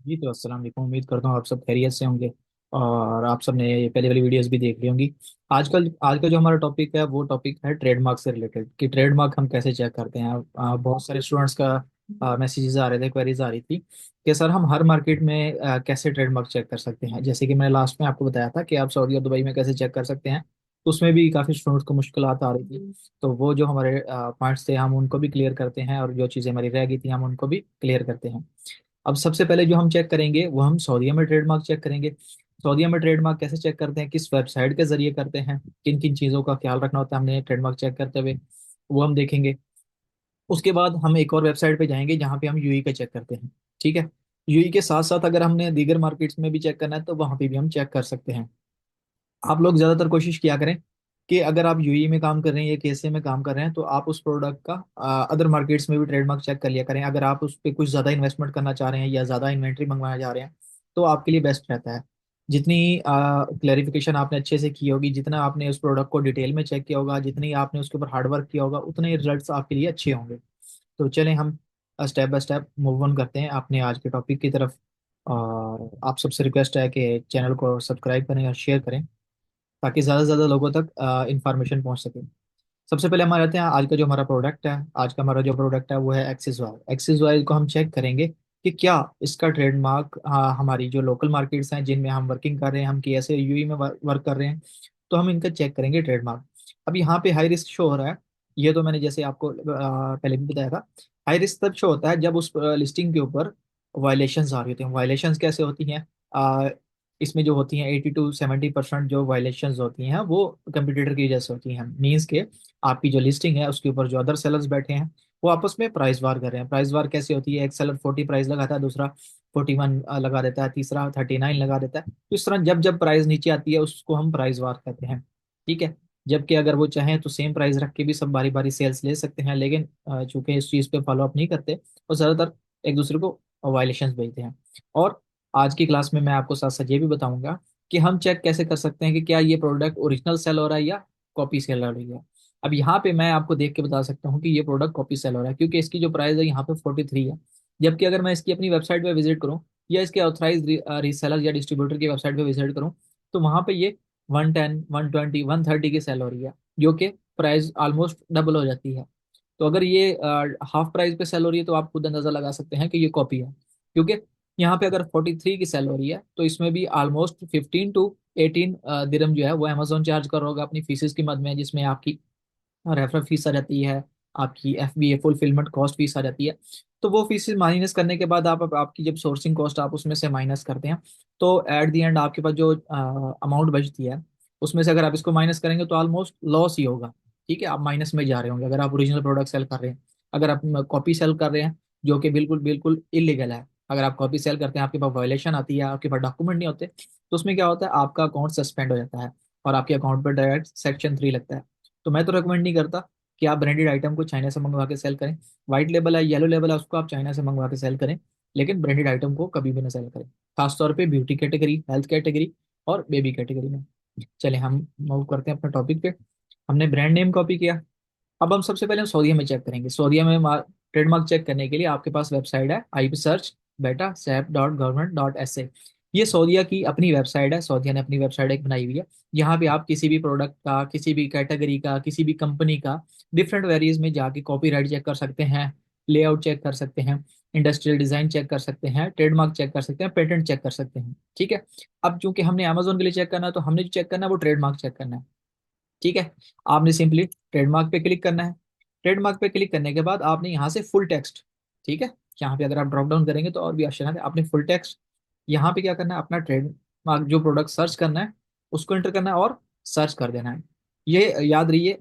जी तो अस्सलाम वालेकुम। उम्मीद करता हूँ आप सब खैरियत से होंगे और आप सब ने ये पहले वाली वीडियोस भी देख ली होंगी। आजकल आज का जो हमारा टॉपिक है वो टॉपिक है ट्रेडमार्क से रिलेटेड कि ट्रेडमार्क हम कैसे चेक करते हैं। बहुत सारे स्टूडेंट्स का मैसेजेस आ रहे थे, क्वेरीज आ रही थी कि सर हम हर मार्केट में कैसे ट्रेडमार्क चेक कर सकते हैं। जैसे कि मैंने लास्ट में आपको बताया था कि आप सऊदी और दुबई में कैसे चेक कर सकते हैं, तो उसमें भी काफ़ी स्टूडेंट्स को मुश्किलात आ रही थी। तो वो जो हमारे पॉइंट्स थे हम उनको भी क्लियर करते हैं और जो चीज़ें हमारी रह गई थी हम उनको भी क्लियर करते हैं। अब सबसे पहले जो हम चेक करेंगे वो हम सऊदीया में ट्रेडमार्क चेक करेंगे। सऊदीया में ट्रेडमार्क कैसे चेक करते हैं, किस वेबसाइट के जरिए करते हैं, किन किन चीज़ों का ख्याल रखना होता है हमने ट्रेडमार्क चेक करते हुए, वो हम देखेंगे। उसके बाद हम एक और वेबसाइट पे जाएंगे जहाँ पे हम यूई का चेक करते हैं। ठीक है। यूई के साथ साथ अगर हमने दीगर मार्केट्स में भी चेक करना है तो वहाँ पे भी हम चेक कर सकते हैं। आप लोग ज्यादातर कोशिश किया करें कि अगर आप यूई में काम कर रहे हैं या केएसए में काम कर रहे हैं तो आप उस प्रोडक्ट का अदर मार्केट्स में भी ट्रेडमार्क चेक कर लिया करें। अगर आप उस पर कुछ ज्यादा इन्वेस्टमेंट करना चाह रहे हैं या ज्यादा इन्वेंट्री मंगवाना चाह रहे हैं तो आपके लिए बेस्ट रहता है। जितनी क्लैरिफिकेशन आपने अच्छे से की होगी, जितना आपने उस प्रोडक्ट को डिटेल में चेक किया होगा, जितनी आपने उसके ऊपर हार्डवर्क किया होगा, उतने रिजल्ट्स आपके लिए अच्छे होंगे। तो चलें हम step by step move on करते हैं अपने आज के टॉपिक की तरफ। और आप सबसे रिक्वेस्ट है कि चैनल को सब्सक्राइब करें और शेयर करें ताकि ज़्यादा से ज़्यादा लोगों तक इंफॉर्मेशन पहुंच सके। सबसे पहले हम आ जाते हैं आज का जो हमारा प्रोडक्ट है। आज का हमारा जो प्रोडक्ट है वो है एक्सिस वाई। एक्सिस वाई को हम चेक करेंगे कि क्या इसका ट्रेडमार्क हमारी जो लोकल मार्केट्स हैं जिनमें हम वर्किंग कर रहे हैं, हम कैसे यूई में वर्क कर रहे हैं, तो हम इनका चेक करेंगे ट्रेडमार्क। अब यहाँ पे हाई रिस्क शो हो रहा है। ये तो मैंने जैसे आपको पहले भी बताया था। हाई रिस्क तब शो होता है जब उस लिस्टिंग के ऊपर वायलेशंस आ रही होती हैं। वायलेशंस कैसे होती हैं? इसमें जो होती हैं 80 to 70% जो वायलेशंस होती हैं वो कंपटीटर की वजह से होती हैं। मीन्स के आपकी जो लिस्टिंग है उसके ऊपर जो अदर सेलर्स बैठे हैं वो आपस में प्राइस वार कर रहे हैं। प्राइस वार कैसे होती है? एक सेलर 40 प्राइस लगाता है, दूसरा 41 लगा देता है, तीसरा 39 लगा देता है। तो इस तरह जब जब प्राइस नीचे आती है उसको हम प्राइस वार कहते हैं। ठीक है। जबकि अगर वो चाहें तो सेम प्राइस रख के भी सब बारी बारी सेल्स ले सकते हैं, लेकिन चूंकि इस चीज़ पे फॉलो अप नहीं करते और ज़्यादातर एक दूसरे को वायलेशंस भेजते हैं। और आज की क्लास में मैं आपको साथ साथ ये भी बताऊंगा कि हम चेक कैसे कर सकते हैं कि क्या ये प्रोडक्ट ओरिजिनल सेल हो रहा है या कॉपी सेल हो रही है। अब यहाँ पे मैं आपको देख के बता सकता हूँ कि ये प्रोडक्ट कॉपी सेल हो रहा है क्योंकि इसकी जो प्राइस है यहाँ पे 43 है। जबकि अगर मैं इसकी अपनी वेबसाइट पे विजिट करूँ या इसके ऑथराइज रीसेलर या डिस्ट्रीब्यूटर की वेबसाइट पे विजिट करूँ तो वहाँ पे ये 110, 120, 130 की सेल हो रही है, जो कि प्राइस ऑलमोस्ट डबल हो जाती है। तो अगर ये हाफ प्राइस पे सेल हो रही है तो आप खुद अंदाजा लगा सकते हैं कि ये कॉपी है। क्योंकि यहाँ पे अगर 43 की सेल हो रही है तो इसमें भी ऑलमोस्ट 15 to 18 दिरहम जो है वो अमेजोन चार्ज कर रहा होगा अपनी फीसेस की मद में, जिसमें आपकी रेफरल फीस आ जाती है, आपकी FBA फुलफिलमेंट कॉस्ट फीस आ जाती है। तो वो फीस माइनस करने के बाद आपकी जब सोर्सिंग कॉस्ट आप उसमें से माइनस करते हैं तो एट द एंड आपके पास जो अमाउंट बचती है उसमें से अगर आप इसको माइनस करेंगे तो ऑलमोस्ट लॉस ही होगा। ठीक है, आप माइनस में जा रहे होंगे अगर आप ओरिजिनल प्रोडक्ट सेल कर रहे हैं। अगर आप कॉपी सेल कर रहे हैं जो कि बिल्कुल बिल्कुल इलीगल है, अगर आप कॉपी सेल करते हैं आपके पास वायलेशन आती है, आपके पास डॉक्यूमेंट नहीं होते, तो उसमें क्या होता है आपका अकाउंट सस्पेंड हो जाता है और आपके अकाउंट पर डायरेक्ट सेक्शन 3 लगता है। तो मैं तो रिकमेंड नहीं करता कि आप ब्रांडेड आइटम को चाइना से मंगवा के सेल करें। व्हाइट लेबल है, येलो लेबल है, उसको आप चाइना से मंगवा के सेल करें, लेकिन ब्रांडेड आइटम को कभी भी ना सेल करें, खासतौर पे ब्यूटी कैटेगरी, हेल्थ कैटेगरी और बेबी कैटेगरी में। चले हम मूव करते हैं अपने टॉपिक पे। हमने ब्रांड नेम कॉपी किया। अब हम सबसे पहले हम सऊदीया में चेक करेंगे। सऊदीया में ट्रेडमार्क चेक करने के लिए आपके पास वेबसाइट है IP सर्च बेटा sap.government.sa। ये सऊदीया की अपनी वेबसाइट है, सऊदीया ने अपनी वेबसाइट एक बनाई हुई है। यहाँ पे आप किसी भी प्रोडक्ट का, किसी भी कैटेगरी का, किसी भी कंपनी का डिफरेंट वेरियस में जाके कॉपीराइट चेक कर सकते हैं, लेआउट चेक कर सकते हैं, इंडस्ट्रियल डिजाइन चेक कर सकते हैं, ट्रेडमार्क चेक कर सकते हैं, पेटेंट चेक कर सकते हैं। ठीक है। अब चूंकि हमने अमेजोन के लिए चेक करना है तो हमने जो चेक करना है वो ट्रेडमार्क चेक करना है। ठीक है। आपने सिंपली ट्रेडमार्क पे क्लिक करना है। ट्रेडमार्क पे क्लिक करने के बाद आपने यहाँ से फुल टेक्स्ट, ठीक है, यहाँ पे अगर आप ड्रॉप डाउन करेंगे तो और भी ऑप्शन है, आपने फुल टेक्स्ट यहाँ पे क्या करना है, अपना ट्रेडमार्क जो प्रोडक्ट सर्च करना है उसको एंटर करना है और सर्च कर देना है। ये याद रहिए,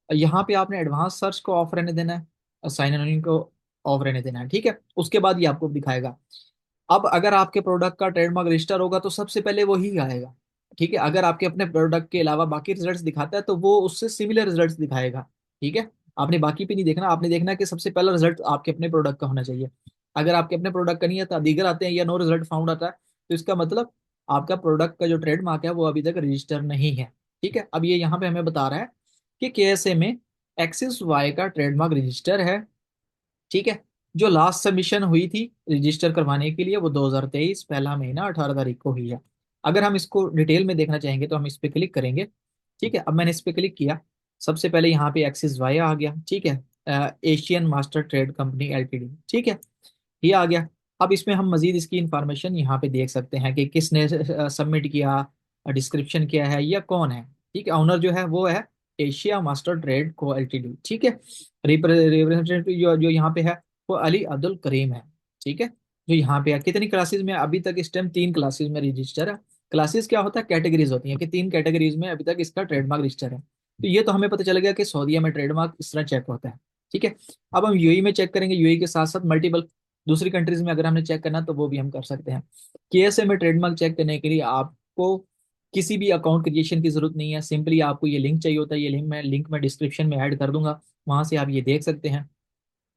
यहाँ पे आपने एडवांस सर्च को ऑफ रहने देना है, साइन इन को ऑफ रहने देना है। ठीक है। उसके बाद ये आपको दिखाएगा। अब अगर आपके प्रोडक्ट का ट्रेडमार्क रजिस्टर होगा तो सबसे पहले वही आएगा। ठीक है। अगर आपके अपने प्रोडक्ट के अलावा बाकी रिजल्ट्स दिखाता है तो वो उससे सिमिलर रिजल्ट्स दिखाएगा। ठीक है। आपने बाकी पे नहीं देखना, आपने देखना है कि सबसे पहला रिजल्ट आपके अपने प्रोडक्ट का होना चाहिए। अगर आपके अपने प्रोडक्ट का नहीं आता, दीगर आते हैं या नो रिजल्ट फाउंड आता है, तो इसका मतलब आपका प्रोडक्ट का जो ट्रेडमार्क है वो अभी तक रजिस्टर नहीं है। ठीक है। अब ये यहाँ पे हमें बता रहा है कि KSA में एक्सिस वाई का ट्रेडमार्क रजिस्टर है। ठीक है। जो लास्ट सबमिशन हुई थी रजिस्टर करवाने के लिए वो 2023 पहला महीना 18 तारीख को हुई है। अगर हम इसको डिटेल में देखना चाहेंगे तो हम इस पे क्लिक करेंगे। ठीक है, अब मैंने इस पे क्लिक किया। सबसे पहले यहाँ पे एक्सिस वाई आ गया। ठीक है, Asian master trade company LTD. ठीक है, ये आ गया। अब इसमें हम मजीद इसकी इंफॉर्मेशन यहाँ पे देख सकते हैं कि किसने सबमिट किया, डिस्क्रिप्शन क्या है, या कौन है। ठीक है, ऑनर जो है वो है एशिया मास्टर ट्रेड को एलटीडी। ठीक है, रिप्रेजेंटेटिव जो यहाँ पे है वो अली अब्दुल करीम है। ठीक है, जो यहाँ पे है। कितनी क्लासेस में अभी तक इस टाइम? 3 क्लासेस में रजिस्टर है। क्लासेस क्या होता है? कैटेगरीज होती हैं कि 3 कैटेगरीज में अभी तक इसका ट्रेडमार्क रजिस्टर है। तो ये तो हमें पता चल गया कि सऊदीया में ट्रेडमार्क इस तरह चेक होता है। ठीक है, अब हम यूएई में चेक करेंगे। यूएई के साथ साथ मल्टीपल दूसरी कंट्रीज में अगर हमने चेक करना तो वो भी हम कर सकते हैं। केएसए में ट्रेडमार्क चेक करने के लिए आपको किसी भी अकाउंट क्रिएशन की जरूरत नहीं है। सिंपली आपको ये लिंक चाहिए होता है। ये लिंक मैं डिस्क्रिप्शन में ऐड कर दूंगा, वहां से आप ये देख सकते हैं।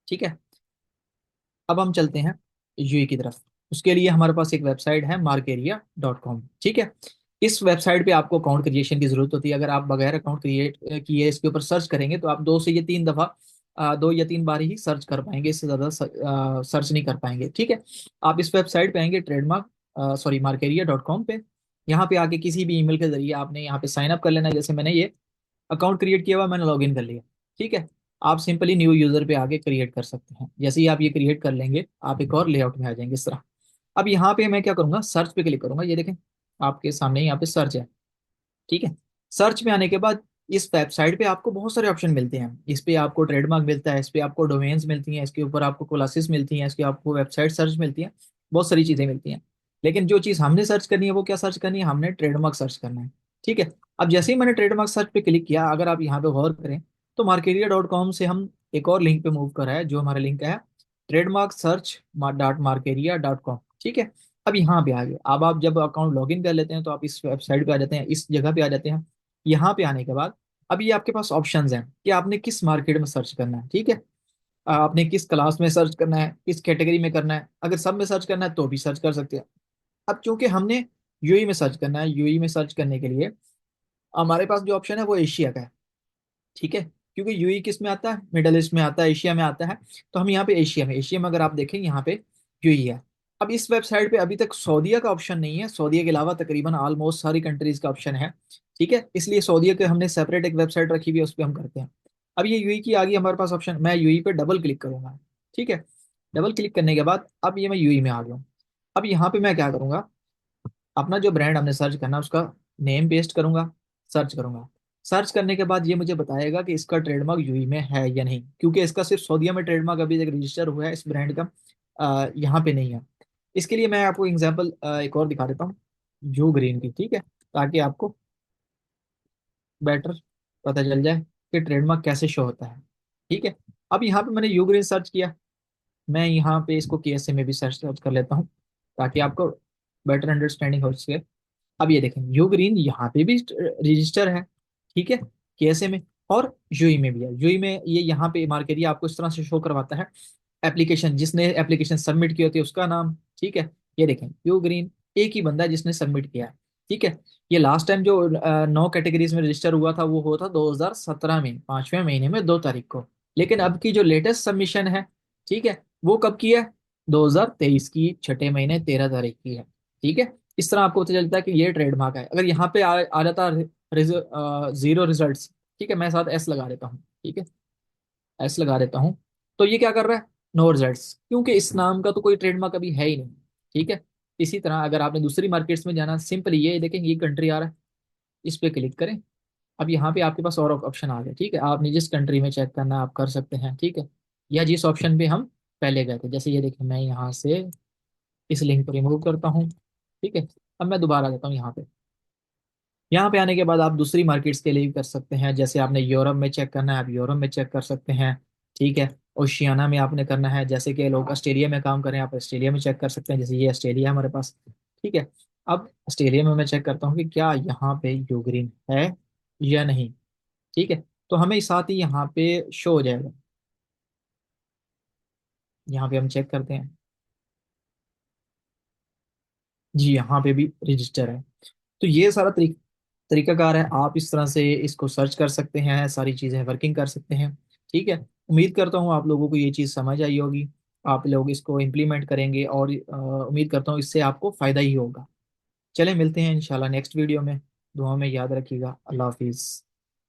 ठीक है, अब हम चलते हैं यूए की तरफ। उसके लिए हमारे पास एक वेबसाइट है markeria.com। ठीक है, इस वेबसाइट पे आपको अकाउंट क्रिएशन की जरूरत होती है। अगर आप बगैर अकाउंट क्रिएट किए इसके ऊपर सर्च करेंगे तो आप 2 से 3 दफा 2 या 3 बार ही सर्च कर पाएंगे, इससे ज्यादा सर्च नहीं कर पाएंगे। ठीक है, आप इस वेबसाइट पे आएंगे markeria.com पे। यहाँ पे आके किसी भी ईमेल के जरिए आपने यहाँ पे साइन अप कर लेना है। जैसे मैंने ये अकाउंट क्रिएट किया हुआ, मैंने लॉग इन कर लिया। ठीक है, आप सिंपली न्यू यूजर पे आके क्रिएट कर सकते हैं। जैसे ही आप ये क्रिएट कर लेंगे आप एक और लेआउट में आ जाएंगे इस तरह। अब यहाँ पे मैं क्या करूंगा, सर्च पे क्लिक करूंगा। ये देखें आपके सामने यहाँ पे सर्च है। ठीक है, सर्च में आने के बाद इस वेबसाइट पे आपको बहुत सारे ऑप्शन मिलते हैं। इस पे आपको ट्रेडमार्क मिलता है, इस पे आपको डोमेन्स मिलती हैं, इसके ऊपर आपको क्लासेस मिलती हैं, इसके आपको वेबसाइट सर्च मिलती है, बहुत सारी चीजें मिलती हैं। लेकिन जो चीज हमने सर्च करनी है वो क्या सर्च करनी है? हमने ट्रेडमार्क सर्च करना है। ठीक है, अब जैसे ही मैंने ट्रेडमार्क सर्च पे क्लिक किया, अगर आप यहाँ पे गौर करें तो markeria.com से हम एक और लिंक पे मूव कर रहा है, जो हमारा लिंक है ट्रेडमार्क सर्च डॉट markeria.com। ठीक है, अब यहाँ पे आ गए। अब आप जब अकाउंट लॉगिन कर लेते हैं तो आप इस वेबसाइट पे आ जाते हैं, इस जगह पे आ जाते हैं। यहाँ पे आने के बाद अब ये आपके पास ऑप्शंस हैं कि आपने किस मार्केट में सर्च करना है। ठीक है, आपने किस क्लास में सर्च करना है, किस कैटेगरी में करना है। अगर सब में सर्च करना है तो भी सर्च कर सकते हैं। अब चूंकि हमने यूई में सर्च करना है, यूई में सर्च करने के लिए हमारे पास जो ऑप्शन है वो एशिया का है। ठीक है, क्योंकि यूई किस में आता है? मिडल ईस्ट में आता है, एशिया में आता है। तो हम यहाँ पे एशिया में अगर आप देखें यहाँ पे यूई है। अब इस वेबसाइट पे अभी तक सऊदीया का ऑप्शन नहीं है। सऊदीया के अलावा तकरीबन ऑलमोस्ट सारी कंट्रीज का ऑप्शन है। ठीक है, इसलिए सऊदीया के हमने सेपरेट एक वेबसाइट रखी हुई है, उस पर हम करते हैं। अब ये यूई की आ गई हमारे पास ऑप्शन, मैं यूई पे डबल क्लिक करूंगा। ठीक है, डबल क्लिक करने के बाद अब ये मैं यूई में आ गया हूँ। अब यहाँ पे मैं क्या करूंगा, अपना जो ब्रांड हमने सर्च करना है उसका नेम पेस्ट करूंगा, सर्च करूंगा। सर्च करने के बाद ये मुझे बताएगा कि इसका ट्रेडमार्क यूई में है या नहीं, क्योंकि इसका सिर्फ सऊदीया में ट्रेडमार्क अभी तक रजिस्टर हुआ है, इस ब्रांड का यहाँ पे नहीं है। इसके लिए मैं आपको एग्जांपल एक और दिखा देता हूँ, जो ग्रीन की। ठीक है, ताकि आपको बेटर पता चल जाए कि ट्रेडमार्क कैसे शो होता है। ठीक है, अब यहाँ पे मैंने यू ग्रीन सर्च किया। मैं यहाँ पे इसको केएसए में भी सर्च सर्च कर लेता हूँ, ताकि आपको बेटर अंडरस्टैंडिंग हो सके। अब ये देखें यू ग्रीन यहाँ पे भी रजिस्टर है। ठीक है, कैसे में, और यूई में भी है। यूई में ये यहाँ पे मार्क एरिया आपको इस तरह से शो करवाता है, एप्लीकेशन जिसने एप्लीकेशन सबमिट की होती है उसका नाम। ठीक है, ये देखें यू ग्रीन एक ही बंदा है जिसने सबमिट किया है। ठीक है, ये लास्ट टाइम जो 9 कैटेगरीज में रजिस्टर हुआ था वो हुआ था 2017 में 5वें महीने में 2 तारीख को। लेकिन अब की जो लेटेस्ट सबमिशन है, ठीक है, वो कब की है? 2023 की 6 महीने 13 तारीख की है। ठीक है, इस तरह आपको पता चलता है कि ये ट्रेडमार्क है। अगर यहाँ पे आ जाता जीरो रिजल्ट्स, ठीक है, मैं साथ एस लगा देता हूँ। ठीक है, एस लगा देता हूँ, तो ये क्या कर रहा है? नो रिजल्ट्स, क्योंकि इस नाम का तो कोई ट्रेडमार्क अभी है ही नहीं। ठीक है, इसी तरह अगर आपने दूसरी मार्केट्स में जाना, सिंपली ये देखें ये कंट्री आ रहा है, इस पे क्लिक करें। अब यहाँ पे आपके पास और ऑप्शन आ गए। ठीक है, आपने जिस कंट्री में चेक करना है आप कर सकते हैं। ठीक है, या जिस ऑप्शन पे हम पहले गए थे, जैसे ये देखिए मैं यहाँ से इस लिंक को रिमूव करता हूँ। ठीक है, अब मैं दोबारा जाता हूँ यहाँ पे। यहाँ पे आने के बाद आप दूसरी मार्केट्स के लिए भी कर सकते हैं। जैसे आपने यूरोप में चेक करना है, आप यूरोप में चेक कर सकते हैं। ठीक है, ओशियाना में आपने करना है, जैसे कि लोग ऑस्ट्रेलिया में काम करें, आप ऑस्ट्रेलिया में चेक कर सकते हैं। जैसे ये ऑस्ट्रेलिया है हमारे पास। ठीक है, अब ऑस्ट्रेलिया में मैं चेक करता हूँ कि क्या यहाँ पे यूग्रीन है या नहीं। ठीक है, तो हमें साथ ही यहाँ पे शो हो जाएगा। यहाँ पे हम चेक करते हैं, जी यहाँ पे भी रजिस्टर है। तो ये सारा तरीकाकार है, आप इस तरह से इसको सर्च कर सकते हैं, सारी चीज़ें वर्किंग कर सकते हैं। ठीक है, उम्मीद करता हूँ आप लोगों को ये चीज़ समझ आई होगी। आप लोग इसको इम्प्लीमेंट करेंगे, और उम्मीद करता हूँ इससे आपको फ़ायदा ही होगा। चले मिलते हैं इंशाल्लाह नेक्स्ट वीडियो में। दुआ में याद रखिएगा। अल्लाह हाफिज़।